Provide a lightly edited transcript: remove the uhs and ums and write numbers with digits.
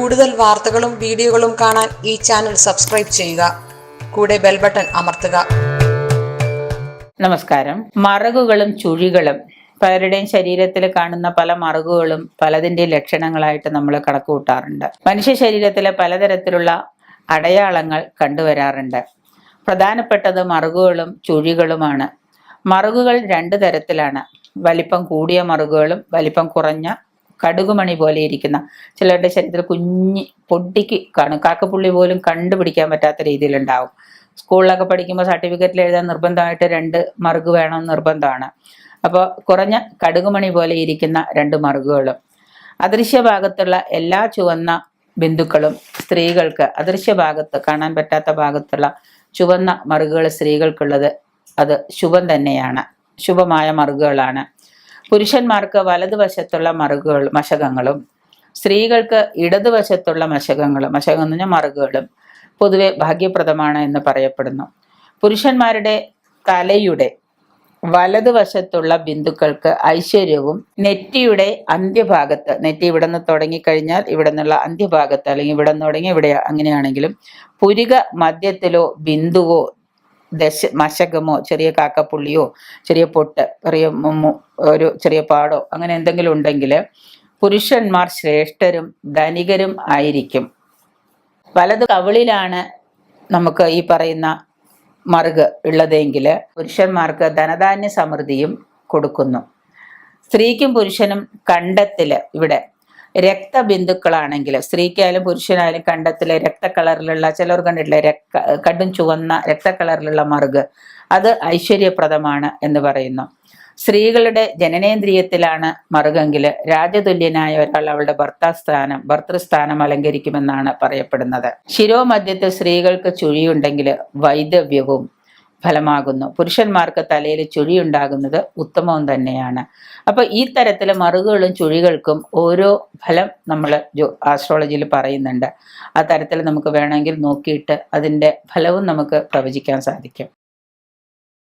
കൂടുതൽ വാർത്തകളും വീഡിയോകളും കാണാൻ ഈ ചാനൽ സബ്സ്ക്രൈബ് ചെയ്യുക. കൂടെ ബെൽ ബട്ടൺ അമർത്തുക. നമസ്കാരം. മറുകുകളും ചുഴികളും പലരുടെയും ശരീരത്തിൽ കാണുന്ന പല മറുകുകളും പലതിൻ്റെ ലക്ഷണങ്ങളായിട്ട് നമ്മൾ കണക്ക് കൂട്ടാറുണ്ട്. മനുഷ്യ ശരീരത്തിലെ പലതരത്തിലുള്ള അടയാളങ്ങൾ കണ്ടുവരാറുണ്ട്. പ്രധാനപ്പെട്ടത് മറുകുകളും ചുഴികളുമാണ്. മറുകുകൾ രണ്ട് തരത്തിലാണ്. വലിപ്പം കൂടിയ മറുകുകളും വലിപ്പം കുറഞ്ഞ കടുകുമണി പോലെ ഇരിക്കുന്ന, ചിലരുടെ ശരീരത്തിൽ കുഞ്ഞി പൊട്ടിക്ക് കാണും, കാക്കപ്പുള്ളി പോലും കണ്ടുപിടിക്കാൻ പറ്റാത്ത രീതിയിലുണ്ടാവും. സ്കൂളിലൊക്കെ പഠിക്കുമ്പോൾ സർട്ടിഫിക്കറ്റിൽ എഴുതാൻ നിർബന്ധമായിട്ട് 2 മറുക് വേണമെന്ന് നിർബന്ധമാണ്. അപ്പോൾ കുറഞ്ഞ കടുകുമണി പോലെ ഇരിക്കുന്ന 2 മറുകുകളും. അദൃശ്യഭാഗത്തുള്ള എല്ലാ ചുവന്ന ബിന്ദുക്കളും സ്ത്രീകൾക്ക്, അദൃശ്യഭാഗത്ത് കാണാൻ പറ്റാത്ത ഭാഗത്തുള്ള ചുവന്ന മറുകുകൾ സ്ത്രീകൾക്കുള്ളത് അത് ശുഭം തന്നെയാണ്, ശുഭമായ മറുകുകളാണ്. പുരുഷന്മാർക്ക് വലതുവശത്തുള്ള മശകങ്ങളും സ്ത്രീകൾക്ക് ഇടതുവശത്തുള്ള മശകം എന്ന് പറഞ്ഞാൽ മറുകുകളും പൊതുവെ ഭാഗ്യപ്രദമാണ് എന്ന് പറയപ്പെടുന്നു. പുരുഷന്മാരുടെ തലയുടെ വലതുവശത്തുള്ള ബിന്ദുക്കൾക്ക് ഐശ്വര്യവും, നെറ്റിയുടെ അന്ത്യഭാഗത്ത്, നെറ്റി ഇവിടെ നിന്ന് തുടങ്ങിക്കഴിഞ്ഞാൽ ഇവിടെ നിന്നുള്ള അന്ത്യഭാഗത്ത്, അല്ലെങ്കിൽ ഇവിടെ നിന്ന് തുടങ്ങി ഇവിടെ അങ്ങനെയാണെങ്കിലും പുരിക മധ്യത്തിലോ ബിന്ദുവോ മശകമോ ചെറിയ കാക്കപ്പുള്ളിയോ ചെറിയ പൊട്ട്, ഒരു ചെറിയ പാടോ അങ്ങനെ എന്തെങ്കിലും ഉണ്ടെങ്കിൽ പുരുഷന്മാർ ശ്രേഷ്ഠരും ധനികരും ആയിരിക്കും. വലത് കവിളിലാണ് നമുക്ക് ഈ പറയുന്ന മറുക് ഉള്ളതെങ്കിൽ പുരുഷന്മാർക്ക് ധനധാന്യ സമൃദ്ധിയും കൊടുക്കുന്നു. സ്ത്രീക്കും പുരുഷനും കണ്ടത്തില് ഇവിടെ രക്തബിന്ദുക്കളാണെങ്കിൽ, സ്ത്രീക്കായാലും പുരുഷനായാലും കണ്ടത്തിലെ രക്ത കളറിലുള്ള, ചിലർ കണ്ടിട്ടില്ലേ കടും ചുവന്ന രക്ത കളറിലുള്ള മറുക്, അത് ഐശ്വര്യപ്രദമാണ് എന്ന് പറയുന്നു. സ്ത്രീകളുടെ ജനനേന്ദ്രിയത്തിലാണ് മറുകെങ്കിൽ രാജതുല്യനായ ഒരാൾ അവളുടെ ഭർത്തൃസ്ഥാനം അലങ്കരിക്കുമെന്നാണ് പറയപ്പെടുന്നത്. ശിരോമധ്യത്തിൽ സ്ത്രീകൾക്ക് ചുഴിയുണ്ടെങ്കിൽ വൈദവ്യവും ഫലമാകുന്നു. പുരുഷന്മാർക്ക് തലയിൽ ചുഴിയുണ്ടാകുന്നത് ഉത്തമവും തന്നെയാണ്. അപ്പൊ ഈ തരത്തിലെ മറുകുകളും ചുഴികൾക്കും ഓരോ ഫലം നമ്മൾ ആസ്ട്രോളജിയിൽ പറയുന്നുണ്ട്. ആ തരത്തിൽ നമുക്ക് വേണമെങ്കിൽ നോക്കിയിട്ട് അതിൻ്റെ ഫലവും നമുക്ക് പ്രവചിക്കാൻ സാധിക്കും.